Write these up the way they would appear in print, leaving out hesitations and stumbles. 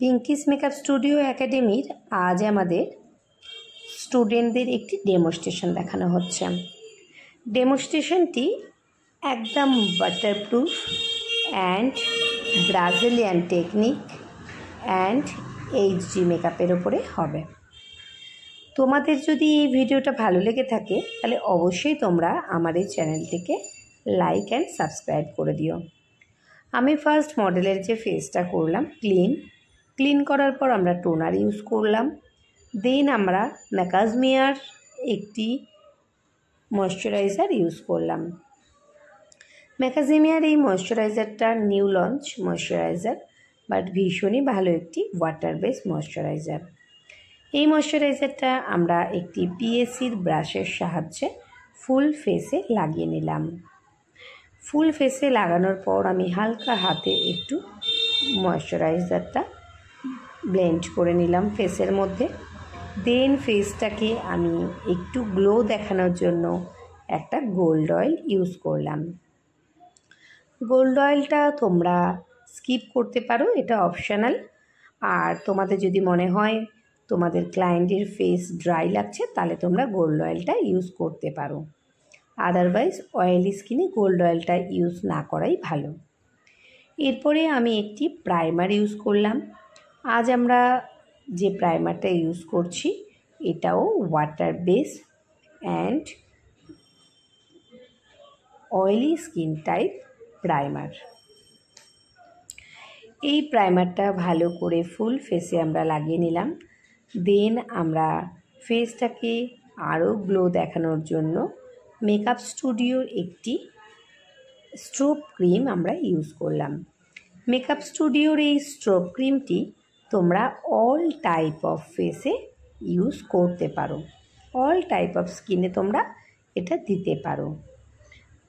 Pinki's makeup studio একাডেমির আজ আমাদের স্টুডেন্টদের একটি ডেমোস্ট্রেশন দেখানো হচ্ছে। ডেমোস্ট্রেশনটি একদম waterproof and Brazilian technique and HD মেকআপের ওপরে হবে। তোমাদের যদি এই ভিডিওটা ভালো লেগে থাকে তাহলে অবশ্যই তোমরা আমার এই চ্যানেলটিকে লাইক অ্যান্ড সাবস্ক্রাইব করে দিও। আমি ফার্স্ট মডেলের যে ফেসটা করলাম ক্লিন করার পর আমরা টোনার ইউজ করলাম। দেন আমরা ম্যাকাজমিয়ার একটি ময়শ্চারাইজার ইউজ করলাম। ম্যাকাজমিয়ার এই ময়শ্চারাইজারটা নিউ লঞ্চ ময়শ্চারাইজার, বাট ভীষণই ভালো একটি ওয়াটার বেস ময়শ্চারাইজার। এই ময়শ্চারাইজারটা আমরা একটি পিএসির ব্রাশের সাহায্যে ফুল ফেসে লাগিয়ে নিলাম। ফুল ফেসে লাগানোর পর আমি হালকা হাতে একটু ময়শ্চারাইজারটা ব্লেন্ড করে নিলাম ফেসের মধ্যে। দেন ফেসটাকে আমি একটু গ্লো দেখানোর জন্য একটা গোল্ড অয়েল ইউজ করলাম। গোল্ড অয়েলটা তোমরা স্কিপ করতে পারো, এটা অপশনাল। আর তোমাদের যদি মনে হয় তোমাদের ক্লায়েন্টের ফেস ড্রাই লাগছে তাহলে তোমরা গোল্ড অয়েলটা ইউজ করতে পারো, আদারওয়াইজ অয়েলি স্কিনে গোল্ড অয়েলটা ইউজ না করাই ভালো। এরপরে আমি একটি প্রাইমার ইউজ করলাম। আজ আমরা যে প্রাইমারটা ইউজ করছি এটাও water base and oily skin type primer. এই প্রাইমারটা ভালো করে ফুল ফেসে আমরা লাগিয়ে নিলাম। দেন আমরা ফেসটাকে আরও গ্লো দেখানোর জন্য মেকআপ স্টুডিওর একটি স্ট্রোব ক্রিম আমরা ইউজ করলাম। মেকআপ স্টুডিওর এই স্ট্রোব ক্রিমটি তোমরা অল টাইপ অফ ফেসে ইউজ করতে পারো, অল টাইপ অফ স্কিনে তোমরা এটা দিতে পারো।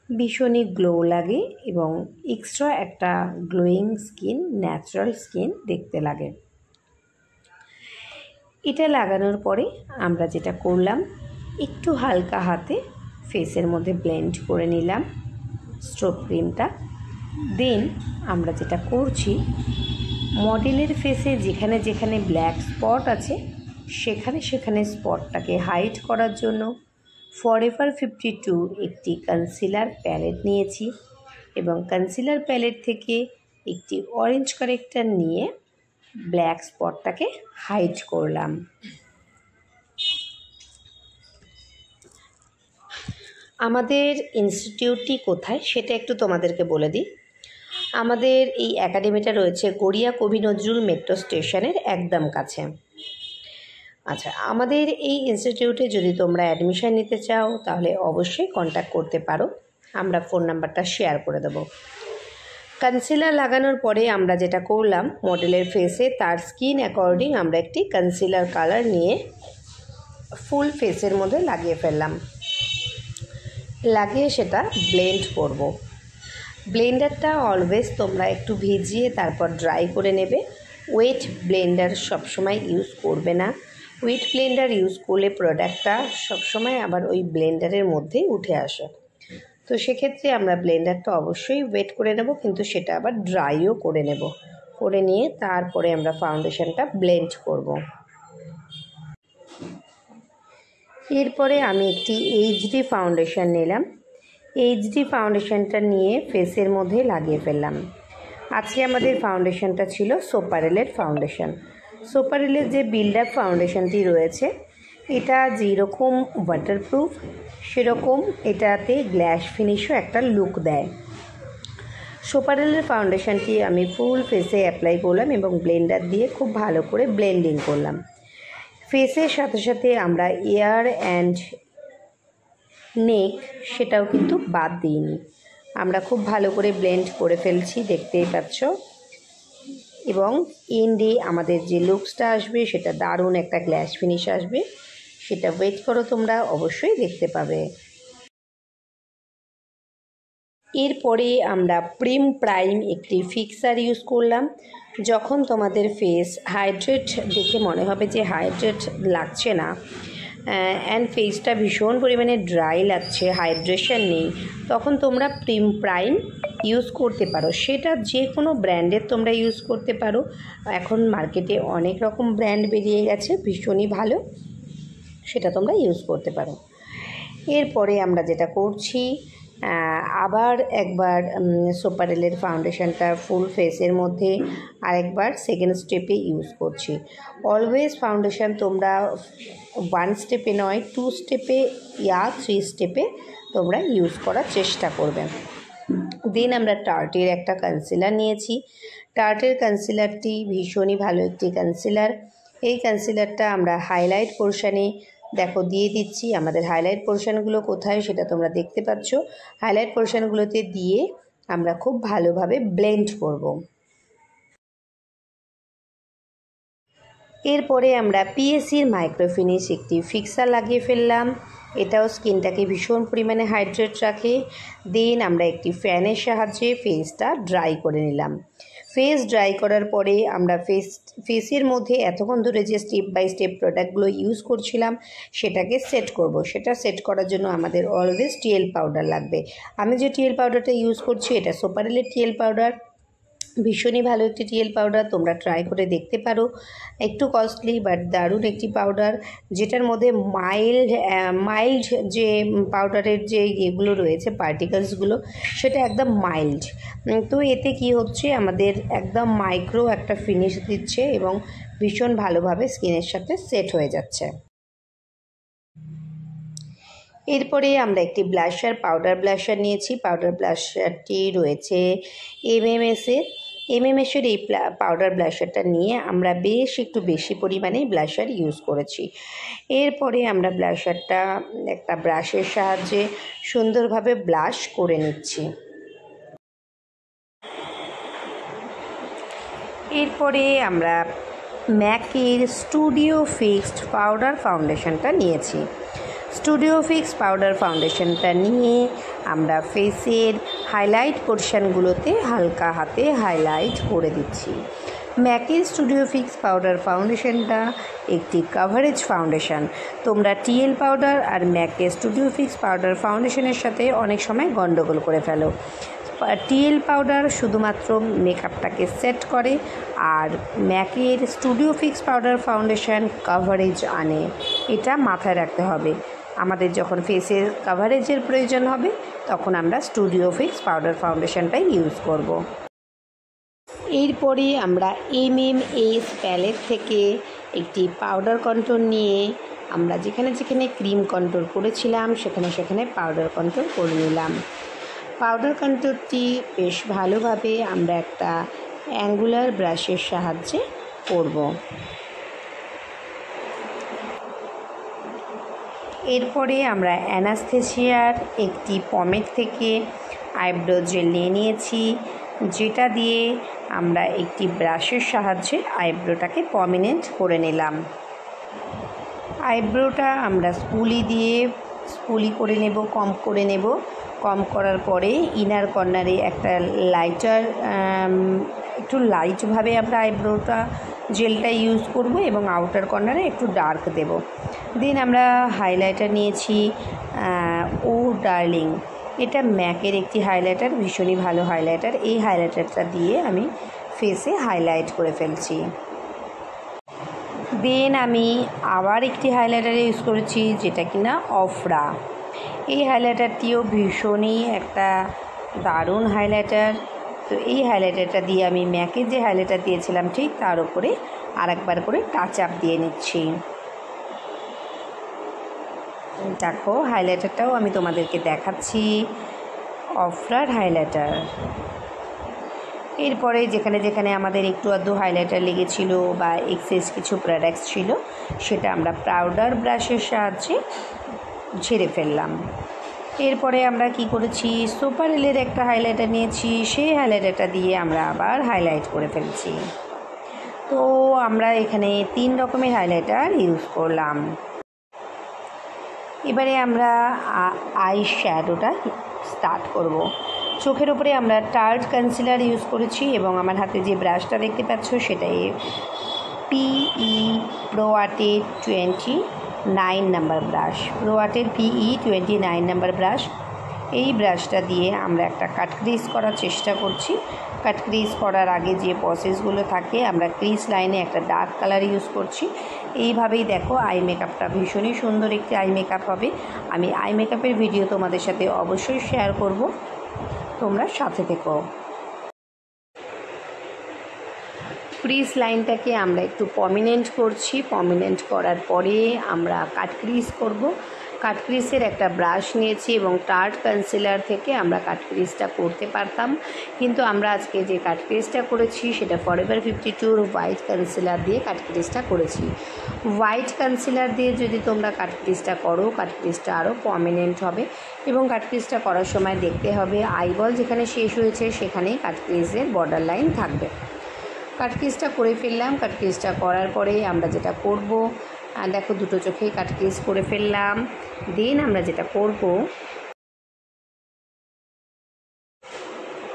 ভীষণই গ্লো লাগে এবং এক্সট্রা একটা গ্লোয়িং স্কিন, ন্যাচারাল স্কিন দেখতে লাগে। এটা লাগানোর পরে আমরা যেটা করলাম একটু হালকা হাতে ফেসের মধ্যে ব্লেন্ড করে নিলাম স্ট্রোব ক্রিমটা। দেন আমরা যেটা করছি মডেলের ফেসে যেখানে যেখানে ব্ল্যাক স্পট আছে সেখানে সেখানে স্পটটাকে হাইড করার জন্য ফরএভার 52 একটি কনসিলার প্যালেট নিয়েছি এবং কনসিলার প্যালেট থেকে একটি অরেঞ্জ কারেক্টার নিয়ে ব্ল্যাক স্পটটাকে হাইড করলাম। আমাদের ইনস্টিটিউটটি কোথায় সেটা একটু তোমাদেরকে বলে দিই। আমাদের এই একাডেমিটা রয়েছে গড়িয়া কবি নজরুল মেট্রো স্টেশনের একদম কাছে। আচ্ছা, আমাদের এই ইনস্টিটিউটে যদি তোমরা অ্যাডমিশন নিতে চাও তাহলে অবশ্যই কন্ট্যাক্ট করতে পারো, আমরা ফোন নাম্বারটা শেয়ার করে দেবো। কনসিলার লাগানোর পরে আমরা যেটা করলাম মডেলের ফেসে তার স্কিন অ্যাকর্ডিং আমরা একটি কনসিলার কালার নিয়ে ফুল ফেসের মধ্যে লাগিয়ে ফেললাম। লাগিয়ে সেটা ব্লেন্ড করব। ব্লেন্ডারটা অলওয়েজ তোমরা একটু ভিজিয়ে তারপর ড্রাই করে নেবে। ওয়েট ব্লেন্ডার সবসময় ইউজ করবে না। ওয়েট ব্লেন্ডার ইউজ করলে প্রোডাক্টটা সবসময় আবার ওই ব্লেন্ডারের মধ্যেই উঠে আসে। তো সেক্ষেত্রে আমরা ব্লেন্ডারটা অবশ্যই ওয়েট করে নেব, কিন্তু সেটা আবার ড্রাইও করে নেব। করে নিয়ে তারপরে আমরা ফাউন্ডেশনটা ব্লেন্ড করব। এরপরে আমি একটি এইচডি ফাউন্ডেশন নিলাম। এইচডি ফাউন্ডেশনটা নিয়ে ফেসের মধ্যে লাগিয়ে ফেললাম। আজকে আমাদের ফাউন্ডেশনটা ছিল সোপারেলের ফাউন্ডেশন। সোপারেলের যে বিল্ড আপ ফাউন্ডেশনটি রয়েছে এটা যেরকম ওয়াটারপ্রুফ সেরকম এটাতে গ্ল্যাস ফিনিশও একটা লুক দেয়। সোপারেলের ফাউন্ডেশনটি আমি ফুল ফেসে অ্যাপ্লাই করলাম এবং ব্লেন্ডার দিয়ে খুব ভালো করে ব্লেন্ডিং করলাম। ফেসের সাথে সাথে আমরা এয়ার অ্যান্ড নেক সেটাও কিন্তু বাদ দিইনি, আমরা খুব ভালো করে ব্লেন্ড করে ফেলছি, দেখতেই পাচ্ছ। এবং এন্ডে আমাদের যে লুকসটা আসবে সেটা দারুণ একটা গ্ল্যাস ফিনিশ আসবে, সেটা ওয়েট করো, তোমরা অবশ্যই দেখতে পাবে। এরপরে আমরা প্রাইম একটি ফিক্সার ইউজ করলাম। যখন তোমাদের ফেস হাইড্রেট দেখে মনে হবে যে হাইড্রেট লাগছে না, অ্যান্ড ফেসটা ভীষণ পরিমাণে ড্রাই লাগছে, হাইড্রেশন নেই, তখন তোমরা প্রাইম ইউজ করতে পারো। সেটা যে কোনো ব্র্যান্ডের তোমরা ইউজ করতে পারো। এখন মার্কেটে অনেক রকম ব্র্যান্ড বেরিয়ে গেছে, ভীষণই ভালো, সেটা তোমরা ইউজ করতে পারো। এরপরে আমরা যেটা করছি, আবার একবার সোপারেলের ফাউন্ডেশনটা ফুল ফেসের মধ্যে আরেকবার সেকেন্ড স্টেপে ইউজ করছি। অলওয়েজ ফাউন্ডেশন তোমরা 1 স্টেপে নয় 2 স্টেপে ইয়া 3 স্টেপে তোমরা ইউজ করার চেষ্টা করবে। দেন আমরা টার্টের একটা কনসিলার নিয়েছি। টার্টের কনসিলারটি ভীষণই ভালো একটি কনসিলার। এই কনসিলারটা আমরা হাইলাইট পোর্শানে দেখো দিয়ে দিচ্ছি। আমাদের হাইলাইট পোর্শনগুলো কোথায় সেটা তোমরা দেখতে পাচ্ছ। হাইলাইট পোর্শনগুলোতে দিয়ে আমরা খুব ভালোভাবে ব্লেন্ড করব। এরপরে আমরা পিএসির মাইক্রোফিনিশ একটি ফিক্সার লাগিয়ে ফেললাম। এটাও স্কিনটাকে ভীষণ পরিমাণে হাইড্রেট রাখে। দেন আমরা একটি ফ্যানের সাহায্যে ফেসটা ড্রাই করে নিলাম। ফেস ড্রাই করার পরে আমরা ফেসের মধ্যে এতক্ষণ ধরে যে স্টেপ বাই স্টেপ প্রোডাক্টগুলো ইউজ করছিলাম সেটাকে সেট করব। সেটা সেট করার জন্য আমাদের অলওয়েজ টিএল পাউডার লাগবে। আমি যে টিএল পাউডারটা ইউজ করছি এটা সোপারেলের টিএল পাউডার, ভীষণই ভালো একটি টিএল পাউডার, তোমরা ট্রাই করে দেখতে পারো। একটু কস্টলি বাট দারুণ একটি পাউডার, যেটার মধ্যে মাইল্ড যে পাউডারের যে ইয়েগুলো রয়েছে পার্টিকেলসগুলো সেটা একদম মাইল্ড। তো এতে কি হচ্ছে, আমাদের একদম মাইক্রো একটা ফিনিশ দিচ্ছে এবং ভীষণ ভালোভাবে স্কিনের সাথে সেট হয়ে যাচ্ছে। এরপরে আমরা একটি ব্লাশার পাউডার ব্লাশার নিয়েছি। পাউডার ব্লাশারটি রয়েছে এমএমএসের এই পাউডার ব্লাশারটা নিয়ে আমরা বেশ একটু বেশি পরিমাণে ব্লাশার ইউজ করেছি। এরপরে আমরা ব্লাশারটা একটা ব্রাশের সাহায্যে সুন্দরভাবে ব্লাশ করে নিচ্ছি। এরপরে আমরা ম্যাকের স্টুডিও ফিক্সড পাউডার ফাউন্ডেশনটা নিয়েছি। স্টুডিও ফিক্স পাউডার ফাউন্ডেশনটা নিয়ে আমরা ফেসের হাইলাইট পোর্শনগুলোতে হালকা হাতে হাইলাইট করে দিচ্ছি। ম্যাকের স্টুডিও ফিক্স পাউডার ফাউন্ডেশনটা একটি কাভারেজ ফাউন্ডেশন। তোমরা টিএল পাউডার আর ম্যাকের স্টুডিও ফিক্স পাউডার ফাউন্ডেশনের সাথে অনেক সময় গন্ডগোল করে ফেলো। টিএল পাউডার শুধুমাত্র মেকআপটাকে সেট করে আর ম্যাকের studio fix powder foundation coverage আনে। এটা মাথায় রাখতে হবে। আমাদের যখন ফেসের কাভারেজের প্রয়োজন হবে তখন আমরা স্টুডিও ফিক্স পাউডার ফাউন্ডেশনটাই ইউজ করব। এরপরে আমরা এমএমএস প্যালেট থেকে একটি পাউডার কন্ট্রোল নিয়ে আমরা যেখানে যেখানে ক্রিম কন্ট্রোল করেছিলাম সেখানে পাউডার কন্ট্রোল করে নিলাম। পাউডার কন্ট্রোলটি বেশ ভালোভাবে আমরা একটা অ্যাঙ্গুলার ব্রাশের সাহায্যে করব। এরপরে আমরা অ্যানাস্থেসিয়ার একটি পমেড থেকে আইব্রো জেল নিয়ে নিয়েছি, যেটা দিয়ে আমরা একটি ব্রাশের সাহায্যে আইব্রোটাকে প্রমিনেন্ট করে নিলাম। আইব্রোটা আমরা স্পুলি করে নেব, কম করে নেব। কম করার পরে ইনার কর্নারে একটা একটু লাইটভাবে আমরা আইব্রোটা জেলটা ইউজ করব এবং আউটার কর্নারে একটু ডার্ক দেব। দেন আমরা হাইলাইটার নিয়েছি ও ডার্লিং। এটা ম্যাকের একটি হাইলাইটার, ভীষণই ভালো হাইলাইটার। এই হাইলাইটারটা দিয়ে আমি ফেসে হাইলাইট করে ফেলছি। দেন আমি আবার একটি হাইলাইটার ইউজ করেছি যেটা কিনা অফরা। এই হাইলাইটারটিও ভীষণই একটা দারুণ হাইলাইটার। তো এই হাইলাইটারটা দিয়ে আমি ম্যাকের যে হাইলাইটার দিয়েছিলাম ঠিক তার উপরে আরেকবার করে টাচ আপ দিয়ে নিচ্ছি। দেখো হাইলাইটারটাও আমি তোমাদেরকে দেখাচ্ছি, অফরার হাইলাইটার। এরপরে যেখানে যেখানে আমাদের একটু আধটু হাইলাইটার লেগেছিল বা এক্সেস কিছু প্রোডাক্টস ছিল সেটা আমরা পাউডার ব্রাশের সাহায্যে ঝেড়ে ফেললাম। এরপরে আমরা কি করেছি, সোপারেলের একটা হাইলাইটার নিয়েছি, সেই হাইলাইটারটা দিয়ে আমরা আবার হাইলাইট করে ফেলছি। তো আমরা এখানে 3 রকমের হাইলাইটার ইউজ করলাম। এবারে আমরা আই শ্যাডোটা স্টার্ট করব। চোখের ওপরে আমরা টার্ট কনসিলার ইউজ করেছি এবং আমার হাতে যে ব্রাশটা দেখতে পাচ্ছ সেটাই PE Pro Art 20 9 number brush, pro আর্টের PE 29 নাম্বার ব্রাশ। এই ব্রাশটা দিয়ে আমরা একটা কাট ক্রিজ করার চেষ্টা করছি। কাট ক্রিজ করার আগে যে প্রসেসগুলো থাকে, আমরা ক্রিজ লাইনে একটা ডার্ক কালার ইউজ করছি। এইভাবেই দেখো আই মেকআপটা ভীষণই সুন্দর একটি আই মেকআপ হবে। আমি আই মেকআপের ভিডিও তোমাদের সাথে অবশ্যই শেয়ার করব, তোমরা সাথে থেকো। ক্রিজ লাইনটাকে আমরা একটু প্রমিনেন্ট করছি। প্রমিনেন্ট করার পরে আমরা কাট ক্রিজ করব। কাট ক্রিজের একটা ব্রাশ নিয়েছি এবং টার্ট কনসিলার থেকে আমরা কাট ক্রিজটা করতে পারতাম, কিন্তু আমরা আজকে যে কাট ক্রিজটা করেছি সেটা ফরএভার 52 হোয়াইট কনসিলার দিয়ে কাট ক্রিজটা করেছি। হোয়াইট কনসিলার দিয়ে যদি তোমরা কাট ক্রিজটা করো, কাট ক্রিজটা আরও প্রমিনেন্ট হবে এবং কাট ক্রিজটা করার সময় দেখতে হবে আইবল যেখানে শেষ হয়েছে সেখানেই কাট ক্রিজের বর্ডার লাইন থাকবে। কাট ক্রিজটা করে ফেললাম। কাট ক্রিজটা করার পরে আমরা যেটা করব, দেখো দুটো চোখেই কাট ক্রিজ করে ফেললাম। দেন আমরা যেটা করব,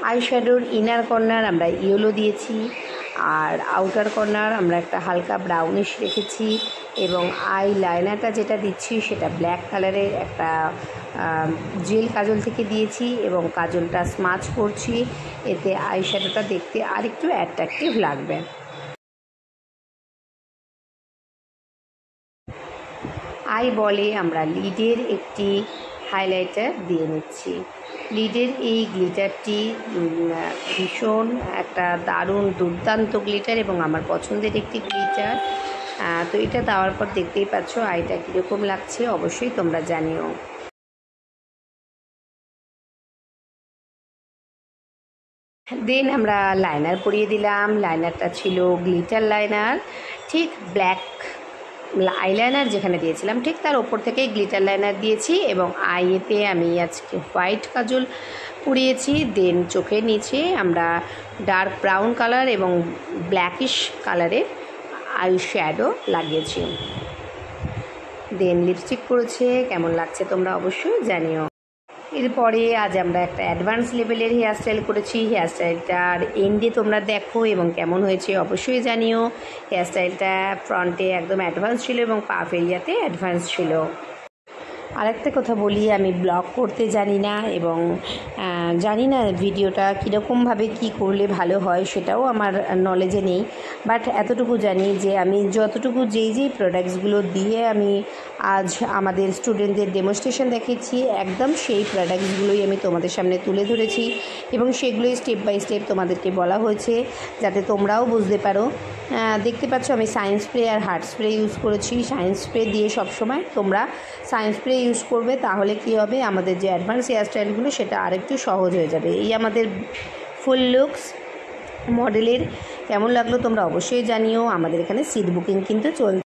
আই শ্যাডোর ইনার কর্নার আমরা ইয়েলো দিয়েছি আর আউটার কর্নার আমরা একটা হালকা ব্রাউনিশ রেখেছি এবং আই লাইনারটা যেটা দিচ্ছি সেটা ব্ল্যাক কালারের একটা জেল কাজল থেকে দিয়েছি এবং কাজলটা স্মাচ করছি, এতে আই শ্যাডোটা দেখতে আরেকটু অ্যাট্রাকটিভ লাগবে। আই বলে আমরা লিডের একটি হাইলাইটার দিয়ে নিচ্ছি। লিডের এই গ্লিটারটি ভীষণ একটা দারুণ দুর্দান্ত গ্লিটার এবং আমার পছন্দের একটি গ্লিটার। তো এটা দেওয়ার পর দেখতেই পাচ্ছ আইটা কীরকম লাগছে, অবশ্যই তোমরা জানিও। দেন আমরা লাইনার পরিয়ে দিলাম। লাইনারটা ছিল গ্লিটার লাইনার, ঠিক ব্ল্যাক আইলাইনার যেখানে দিয়েছিলাম ঠিক তার ওপর থেকেই গ্লিটার লাইনার দিয়েছি এবং আইয়েতে আমি আজকে হোয়াইট কাজল পরিয়েছি। দেন চোখের নিচে আমরা ডার্ক ব্রাউন কালার এবং ব্ল্যাকিশ কালারের আই শ্যাডো লাগিয়েছি। দেন লিপস্টিক করেছে, কেমন লাগছে তোমরা অবশ্যই জানিও। এরপরে আজ আমরা একটা অ্যাডভান্স লেভেলের হেয়ারস্টাইল করেছি। হেয়ারস্টাইলটার এন্ডে তোমরা দেখো এবং কেমন হয়েছে অবশ্যই জানিও। হেয়ারস্টাইলটা ফ্রন্টে একদম অ্যাডভান্স ছিল এবং পাফ এরিয়াতে অ্যাডভান্স ছিল। আরেকটা কথা বলি, আমি ব্লগ করতে জানি না এবং জানি না ভিডিওটা কীরকমভাবে কী করলে ভালো হয় সেটাও আমার নলেজে নেই, বাট এতটুকু জানি যে আমি যতটুকু যেই প্রোডাক্টসগুলো দিয়ে আমি আজ আমাদের স্টুডেন্টদের ডেমনস্ট্রেশন দেখিয়েছি একদম সেই প্রোডাক্টসগুলোই আমি তোমাদের সামনে তুলে ধরেছি এবং সেগুলোই স্টেপ বাই স্টেপ তোমাদেরকে বলা হয়েছে যাতে তোমরাও বুঝতে পারো। দেখতে পাচ্ছ আমি সায়েন্স স্প্রে আর হার্ট স্প্রে ইউজ করেছি। সায়েন্স স্প্রে দিয়ে সবসময় তোমরা সায়েন্স স্প্রে ইউজ করবে, তাহলে কি হবে আমাদের যে অ্যাডভান্স হেয়ারস্টাইলগুলো সেটা আরেকটু সহজ হয়ে যাবে। এই আমাদের ফুল লুকস মডেলের কেমন লাগলো তোমরা অবশ্যই জানিও। আমাদের এখানে সিট বুকিং কিন্তু চলছে।